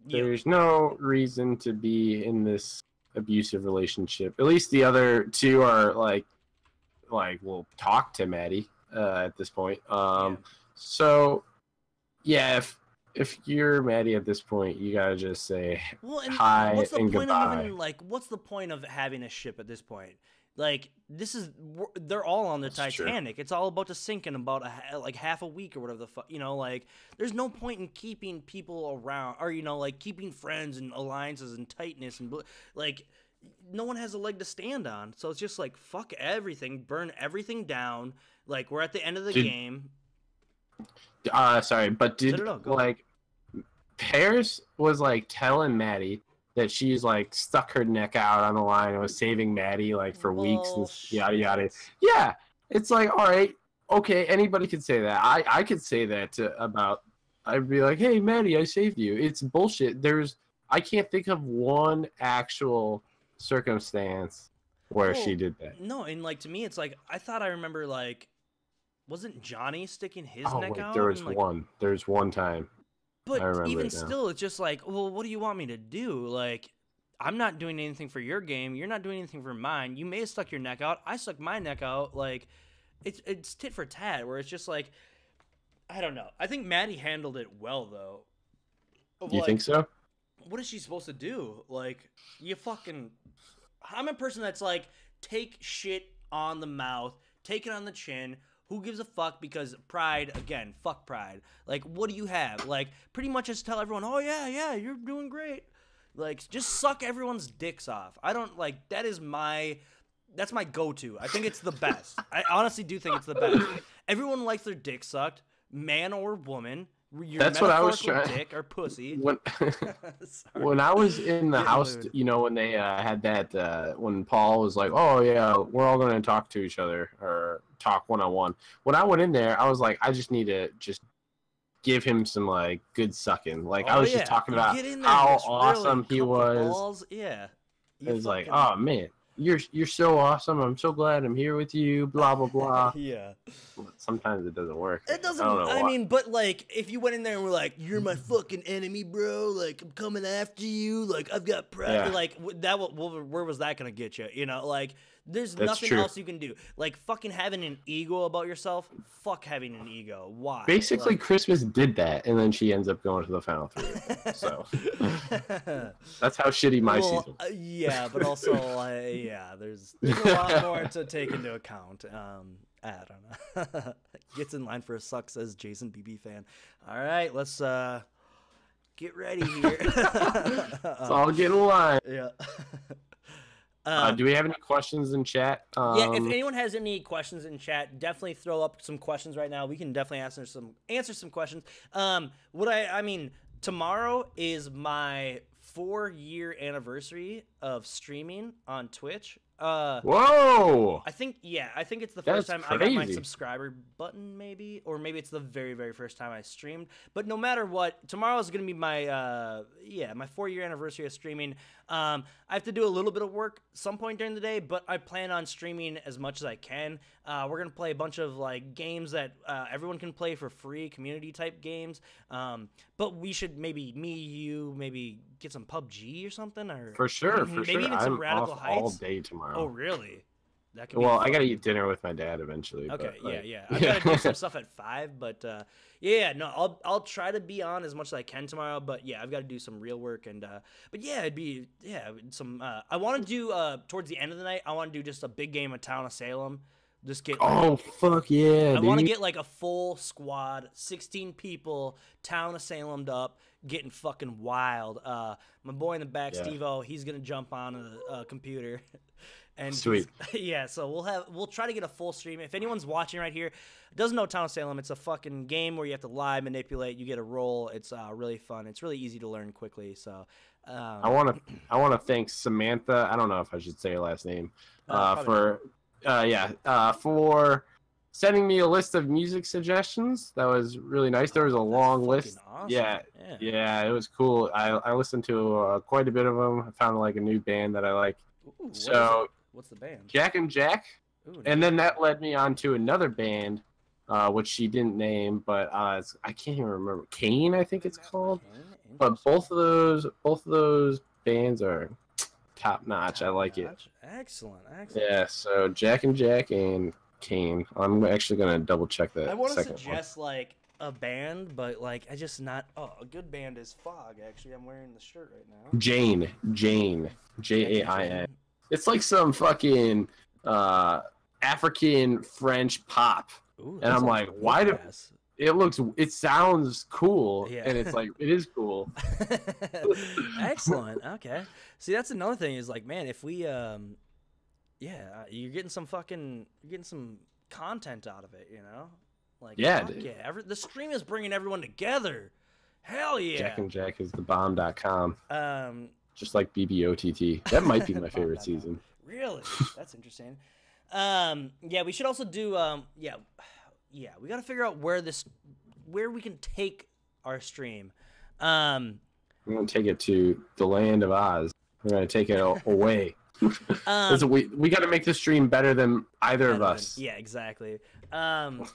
There's no reason to be in this abusive relationship. At least the other 2 are like will talk to Maddie at this point. So yeah, if you're Maddie at this point, you gotta just say hi and goodbye. What's the point of having a ship at this point? Like, they're all on the Titanic. True. It's all about to sink in about half a week or whatever the fuck. You know, like, there's no point in keeping people around, or, you know, like, keeping friends and alliances and tightness and like, no one has a leg to stand on. So it's just like, fuck everything, burn everything down. Like, we're at the end of the game. Sorry, but like, Paris was like telling Maddie that she's like stuck her neck out on the line and was saving Maddie like for weeks and yada yada. Yeah, it's like, all right, okay, anybody could say that. I could say that about. I'd be like, hey, Maddie, I saved you. It's bullshit. I can't think of one actual circumstance where she did that. No, and like, to me, it's like, I thought I remember, like, wasn't Johnny sticking his neck out? There's one time. But even still, it's just like, well, what do you want me to do? Like, I'm not doing anything for your game. You're not doing anything for mine. You may have stuck your neck out. I stuck my neck out. Like, it's tit for tat, where it's just like, I don't know. I think Maddie handled it well, though. You think so? What is she supposed to do? Like, I'm a person that's like, take shit on the mouth, take it on the chin. Who gives a fuck? Because pride, again, fuck pride. Like, what do you have? Like, pretty much just tell everyone, oh, yeah, you're doing great. Like, just suck everyone's dicks off. I don't, like, that's my go-to. I think it's the best. I honestly do think it's the best. Everyone likes their dick sucked, man or woman. That's what I was trying. Dick or pussy. When I was in the house, you know, when they had that, when Paul was like, "Oh yeah, we're all gonna talk to each other or talk one-on-one." When I went in there, I was like, I just need to give him some like good sucking. Like Oh, I was yeah. just talking about Get in there, how just really awesome he cup the was. balls. Yeah. It was like, oh man, you're so awesome. I'm so glad I'm here with you. Blah blah blah. Yeah. Sometimes it doesn't work. It doesn't. I don't know I why. mean, but like, if you went in there and were like, "You're my fucking enemy, bro. Like, I'm coming after you. Like, I've got pride." Yeah. Like, where was that gonna get you? You know, like, there's That's nothing true. else you can do. Like, fucking having an ego about yourself. Fuck having an ego. Why? Basically, Like, Christmas did that, and then she ends up going to the final three. So that's how shitty my season. Yeah, but also, yeah, there's a lot more to take into account. I don't know. Gets in line for a suck, says Jason BB fan. All right, let's get ready here. Let's all get in line. Yeah. Do we have any questions in chat? Yeah, if anyone has any questions in chat, definitely throw up some questions right now. We can definitely answer some questions. I mean, tomorrow is my 4-year anniversary of streaming on Twitch. Whoa! I think it's the first time That's I got my crazy. subscriber button, maybe, or maybe it's the very, very first time I streamed. But no matter what, tomorrow is gonna be my my 4-year anniversary of streaming. I have to do a little bit of work some point during the day, but I plan on streaming as much as I can. We're gonna play a bunch of like games that everyone can play for free, community type games. But we should maybe maybe get some PUBG or something, or For sure, for maybe sure. even some I'm Radical off Heights. all day tomorrow. Oh, really? That could Well, be I gotta fun. eat dinner with my dad eventually. Okay, but, like, yeah. I gotta do some stuff at 5, but no, I'll try to be on as much as I can tomorrow. But yeah, I've got to do some real work, and but yeah, it'd be some. I want to do towards the end of the night. I want to do just a big game of Town of Salem. Just get. Oh fuck yeah, I want to dude. get like a full squad, 16 people, Town of Salem'd up, getting fucking wild. My boy in the back, Yeah. Steve-O, he's gonna jump on the computer. And Sweet. yeah, so we'll try to get a full stream. If anyone's watching right here, doesn't know Town of Salem, it's a fucking game where you have to lie, manipulate, you get a roll. It's really fun. It's really easy to learn quickly. So I want to thank Samantha. I don't know if I should say her last name. For sending me a list of music suggestions. That was really nice. There was a long list. awesome. Yeah, it was cool. I listened to quite a bit of them. I found like a new band that I like. Ooh, So what's the band? Jack and Jack, Ooh, and then that led me on to another band, which she didn't name, but I can't even remember. Kane, I think it's called. But both of those bands are top notch. I like it. Excellent. Yeah, so Jack and Jack and Kane. I'm actually gonna double check that. I want to second suggest like a band, but like I just not. Oh, a good band is Fog. Actually, I'm wearing the shirt right now. one. Jane, Jain. It's like some fucking African French pop. Ooh, And I'm like, why do it sounds cool, Yeah. and it's like it is cool. Excellent. Okay. See, that's another thing is like, man, if we, you're getting some content out of it, you know? Like, Yeah, fuck dude. yeah. The stream is bringing everyone together. Hell yeah. Jack and Jack is the bomb.com, just like BBOTT. That might be my favorite season. Really? That's interesting. Yeah, we should also do, we got to figure out where we can take our stream. We're gonna take it to the land of Oz. We're gonna take it away. We got to make this stream better than either of us. Yeah, exactly. If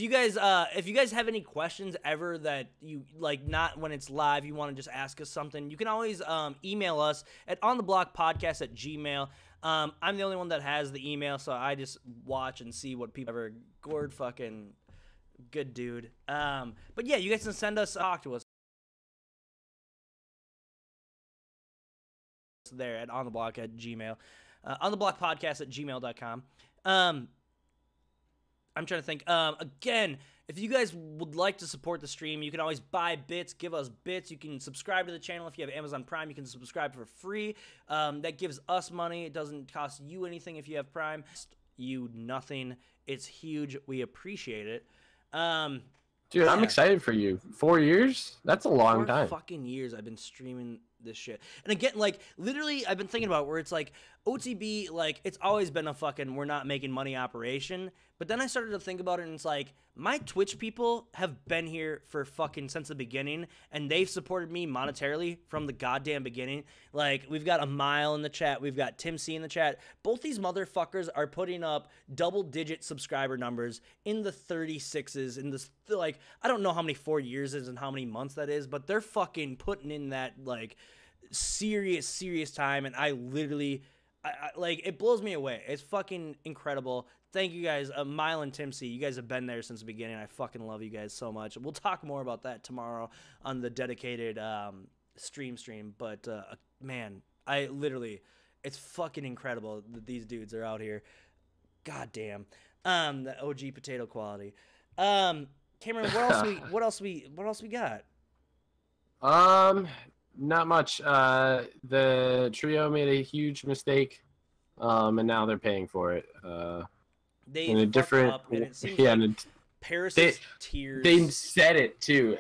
you guys have any questions ever that you like, not when it's live, you want to just ask us something, you can always email us at ontheblockpodcast@gmail.com. I'm the only one that has the email, so I just watch and see what people ever. Gord, fucking good dude. But yeah, you guys can send us, talk to us there at ontheblock@gmail, ontheblockpodcast@gmail.com. I'm trying to think. Again, if you guys would like to support the stream, you can always buy bits, give us bits. You can subscribe to the channel. If you have Amazon Prime, you can subscribe for free. That gives us money. It doesn't cost you anything if you have Prime. You nothing. It's huge. We appreciate it. Dude, I'm excited for you. 4 years? That's a long 4 time. fucking years I've been streaming this shit. And again, like, literally, I've been thinking about where it's like, OTB, like, it's always been a fucking we're not making money operation. But then I started to think about it, and it's like, my Twitch people have been here for fucking since the beginning, and they've supported me monetarily from the goddamn beginning. Like, we've got a Mile in the chat. We've got Tim C in the chat. Both these motherfuckers are putting up double-digit subscriber numbers in the 36s, in this, like, I don't know how many 4 years is and how many months that is, but they're fucking putting in that, like, serious time, and I literally... like, it blows me away. It's fucking incredible. Thank you guys, Mile and Tim C. You guys have been there since the beginning. I fucking love you guys so much. We'll talk more about that tomorrow on the dedicated stream. But, man, I literally, it's fucking incredible that these dudes are out here. God damn. The OG potato quality. Cameron, what else we got? Not much. The trio made a huge mistake, and now they're paying for it. They in a different, up, and it seems yeah, like Paris's tears. They said it too.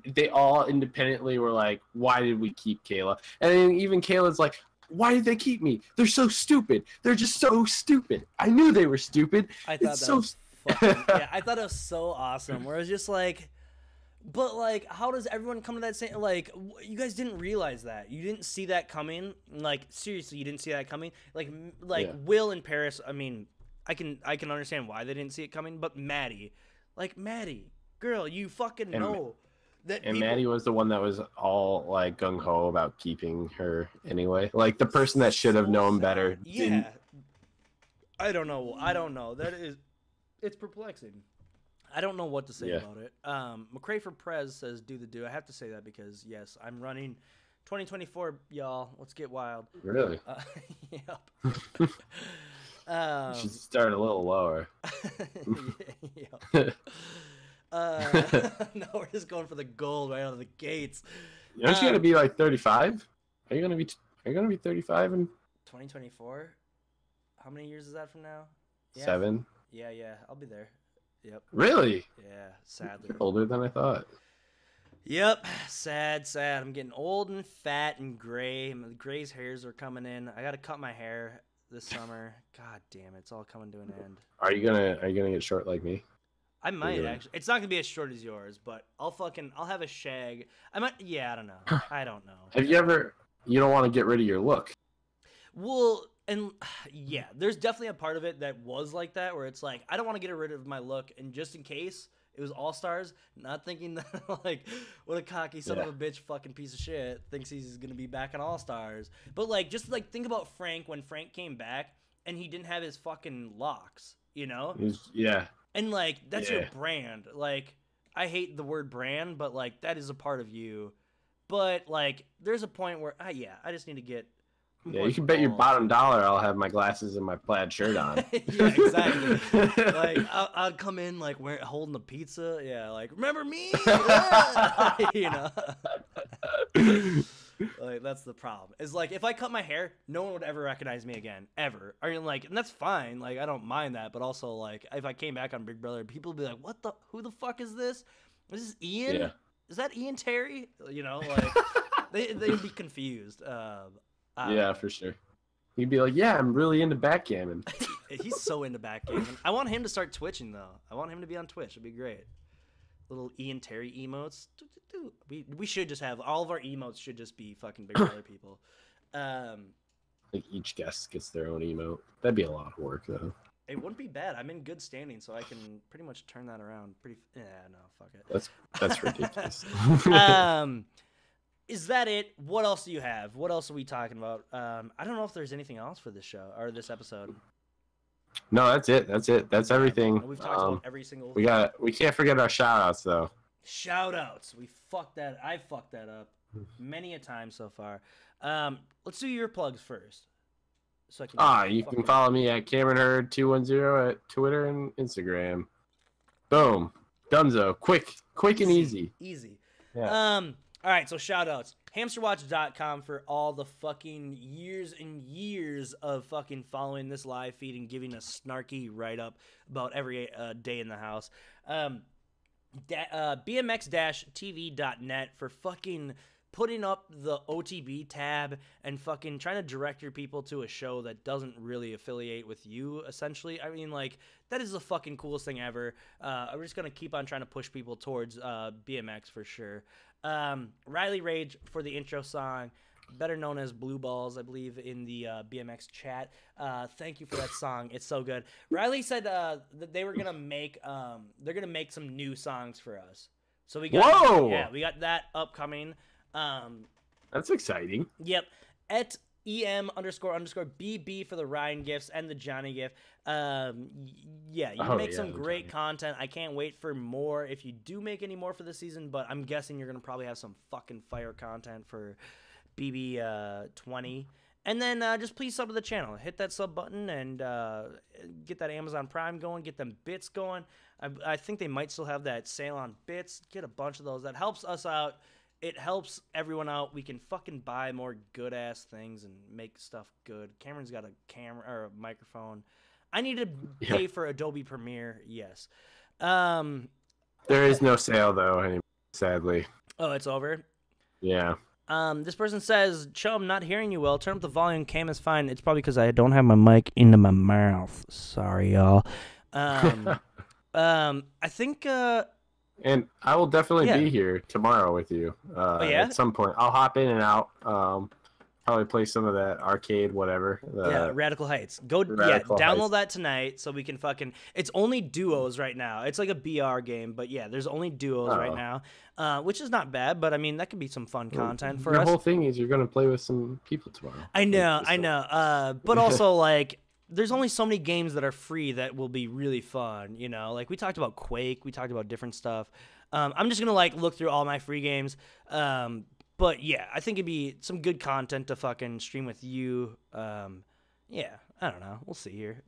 They all independently were like, "Why did we keep Kayla?" And then even Kayla's like, "Why did they keep me? They're so stupid. They're just so stupid. I knew they were stupid." I thought that was fucking, yeah, I thought it was so awesome. Where it was just like. But, like, how does everyone come to that same, like, you guys didn't realize that. You didn't see that coming. Like, seriously, you didn't see that coming. Like yeah. Will and Paris, I mean, I can understand why they didn't see it coming, but Maddie, girl, you fucking know. That and Maddie was the one that was all, like, gung-ho about keeping her anyway. Like, the person that should have known better. Yeah. Didn't... I don't know. It's perplexing. I don't know what to say about it. McCray for Prez says, do the do. I have to say that because, yes, I'm running 2024, y'all. Let's get wild. Really? Yep. You should start a little lower. No, we're just going for the gold right out of the gates. Aren't you going to be like 35? Are you going to be 35 in 2024? How many years is that from now? Yeah. 7. Yeah, I'll be there. Yep. Really? Yeah, sadly. You're older than I thought. Yep, sad. I'm getting old and fat and gray. My gray's hairs are coming in. I gotta cut my hair this summer. God damn it, it's all coming to an end. Are you gonna get short like me? I might actually. It's not gonna be as short as yours, but I'll have a shag. I might. Yeah, I don't know. I don't know. Have you ever? You don't want to get rid of your look. Well. And yeah, there's definitely a part of it that was like that, where it's like, I don't want to get rid of my look, and just in case it was All-Stars, not thinking that, like, what a cocky son of a bitch fucking piece of shit thinks he's going to be back on All-Stars. But, like, just, like, think about Frank when Frank came back, and he didn't have his fucking locks, you know? Yeah. And, like, that's your brand. Like, I hate the word brand, but, like, that is a part of you. But, like, there's a point where, I just need to get... Yeah, you can bet your bottom dollar I'll have my glasses and my plaid shirt on. Yeah, exactly. Like, I'd come in, like, holding the pizza. Yeah, like, remember me? Yeah. You know? Like, that's the problem. It's like, if I cut my hair, no one would ever recognize me again. Ever. I mean, like, and that's fine. Like, I don't mind that. But also, like, if I came back on Big Brother, people would be like, who the fuck is this? Is this Ian? Yeah. Is that Ian Terry? You know, like, they'd be confused. Yeah, for sure. He'd be like, yeah, I'm really into backgammon. He's so into backgammon. I want him to start twitching, though. I want him to be on Twitch. It'd be great. Little Ian Terry emotes. We should just have, all of our emotes should just be fucking Big Brother people. Like, each guest gets their own emote. That'd be a lot of work, though. It wouldn't be bad. I'm in good standing, so I can pretty much turn that around. No, fuck it. That's ridiculous. Is that it? What else do you have? What else are we talking about? I don't know if there's anything else for this show or this episode. No, that's it. That's everything. We've talked about every single. We can't forget our shout outs though. Shout outs. I fucked that up many a time so far. Let's do your plugs first. So you can follow me at Cameron Hurd 210 at Twitter and Instagram. Boom. Dunzo. Quick and easy. Easy. Yeah. All right, so shout-outs. Hamsterwatch.com for all the fucking years and years of fucking following this live feed and giving a snarky write-up about every day in the house. BMX-TV.net for fucking putting up the OTB tab and fucking trying to direct your people to a show that doesn't really affiliate with you, essentially. I mean, like, that is the fucking coolest thing ever. We're just going to keep on trying to push people towards BMX for sure. Riley Rage for the intro song, better known as Blue Balls, I believe, in the BMX chat. Thank you for that song. It's so good. Riley said that they were going to make, they're going to make some new songs for us. So we got, Whoa! Yeah, we got that upcoming. That's exciting. Yep. At EM__BB for the Ryan gifts and the Johnny gift. Yeah, you make some great content. I can't wait for more if you do make any more for the season, but I'm guessing you're going to probably have some fucking fire content for BB20. And then just please sub to the channel. Hit that sub button and get that Amazon Prime going. Get them bits going. I think they might still have that sale on bits. Get a bunch of those. That helps us out. It helps everyone out. We can fucking buy more good-ass things and make stuff good. Cameron's got a camera or a microphone. I need to pay for Adobe Premiere. Yes. There is no sale, though, anymore, sadly. Oh, it's over? Yeah. This person says, Chum, not hearing you well. Turn up the volume. Cam is fine. It's probably because I don't have my mic into my mouth. Sorry, y'all. I think... And I will definitely be here tomorrow with you at some point. I'll hop in and out. Probably play some of that arcade, whatever. Radical Heights. Download that tonight so we can fucking... It's only duos right now. It's like a BR game, but yeah, there's only duos right now, which is not bad, but I mean, that could be some fun content for us. The whole thing is you're going to play with some people tomorrow. I know. But also, like... There's only so many games that are free that will be really fun, you know? Like, we talked about Quake. We talked about different stuff. I'm just going to, like, look through all my free games. But, yeah, I think it'd be some good content to fucking stream with you. Yeah, I don't know. We'll see here.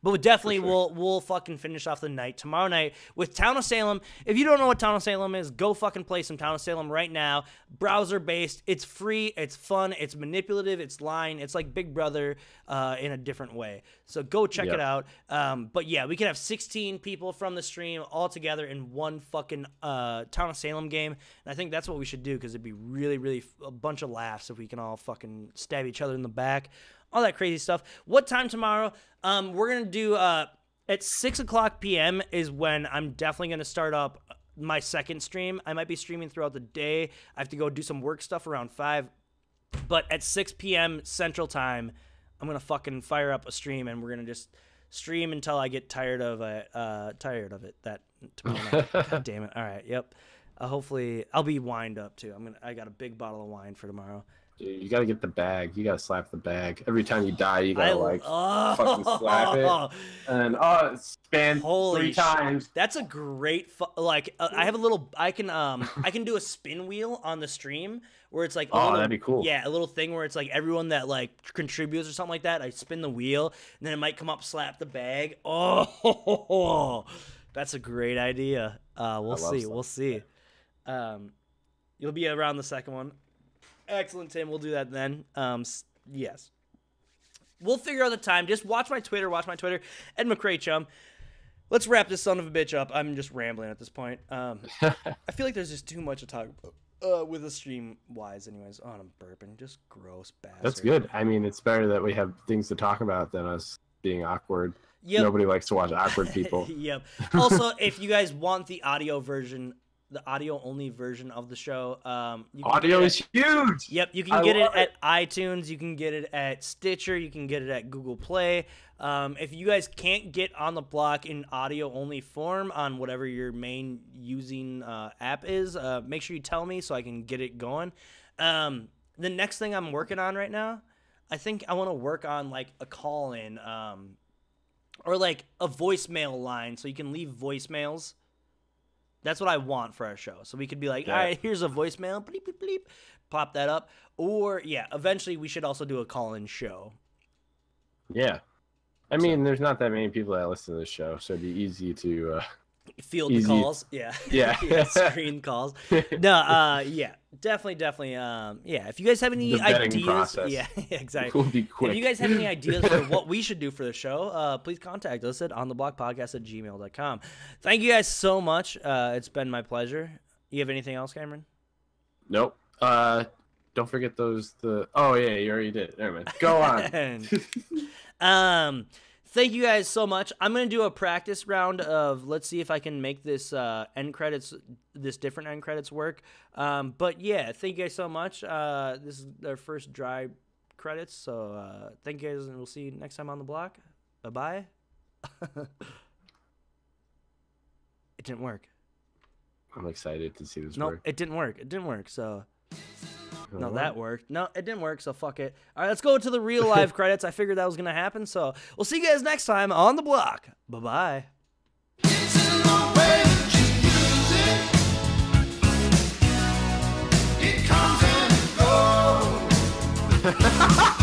But definitely we'll fucking finish off the night tomorrow night with Town of Salem. If you don't know what Town of Salem is, go fucking play some Town of Salem right now. Browser-based. It's free. It's fun. It's manipulative. It's lying. It's like Big Brother in a different way. So go check it out. But yeah, we can have 16 people from the stream all together in one fucking Town of Salem game. And I think that's what we should do because it'd be really, really a bunch of laughs if we can all fucking stab each other in the back. All that crazy stuff. What time tomorrow? We're going to do at 6 o'clock p.m. is when I'm definitely going to start up my second stream. I might be streaming throughout the day. I have to go do some work stuff around 5. But at 6 p.m. Central Time, I'm going to fucking fire up a stream, and we're going to just stream until I get tired of it. That tomorrow night. God damn it. All right, yep. Hopefully, I'll be wined up, too. I got a big bottle of wine for tomorrow. Dude, you gotta get the bag. You gotta slap the bag. Every time you die, you gotta fucking slap it. And span 3 times. That's a great I have a little. I can do a spin wheel on the stream where it's like that'd be cool. Yeah, a little thing where it's like everyone that like contributes or something like that. I spin the wheel and then it might come up, slap the bag. Oh, that's a great idea. We'll see. You'll be around the second one. Excellent, Tim. We'll do that then. Yes. We'll figure out the time. Just watch my Twitter. Ed McCray Chum. Let's wrap this son of a bitch up. I'm just rambling at this point. I feel like there's just too much to talk about with the stream-wise anyways. Oh, I'm burping. Just gross bastard. That's good. I mean, it's better that we have things to talk about than us being awkward. Yep. Nobody likes to watch awkward people. Yep. Also, if you guys want the audio only version of the show. Audio is huge. Yep, you can get it at iTunes. You can get it at Stitcher. You can get it at Google Play. If you guys can't get on the block in audio only form on whatever your main using app is, make sure you tell me so I can get it going. The next thing I'm working on right now, I think I want to work on like a call-in or like a voicemail line so you can leave voicemails. That's what I want for our show. So we could be like, all right, here's a voicemail, bleep, bleep, bleep, pop that up. Or, yeah, eventually we should also do a call-in show. Yeah. I mean, there's not that many people that listen to this show, so it'd be easy to... Field the calls. Yeah. Screen calls. No, yeah. Definitely. Yeah. If you guys have any ideas. Process. Yeah, exactly. Will be quick. If you guys have any ideas for what we should do for the show, please contact us at ontheblockpodcast@gmail.com. Thank you guys so much. It's been my pleasure. You have anything else, Cameron? Nope. Don't forget those. Oh yeah, you already did. Never mind. Go on. Thank you guys so much. I'm gonna do a practice round of let's see if I can make this different end credits work. But yeah, thank you guys so much. This is our first dry credits, so thank you guys, and we'll see you next time on the block. Bye bye. It didn't work. I'm excited to see this No, work. it didn't work. It didn't work. So. No, that worked. No, it didn't work, so fuck it. All right, let's go to the real live credits. I figured that was going to happen, so we'll see you guys next time on the block. Bye-bye. It comes and goes.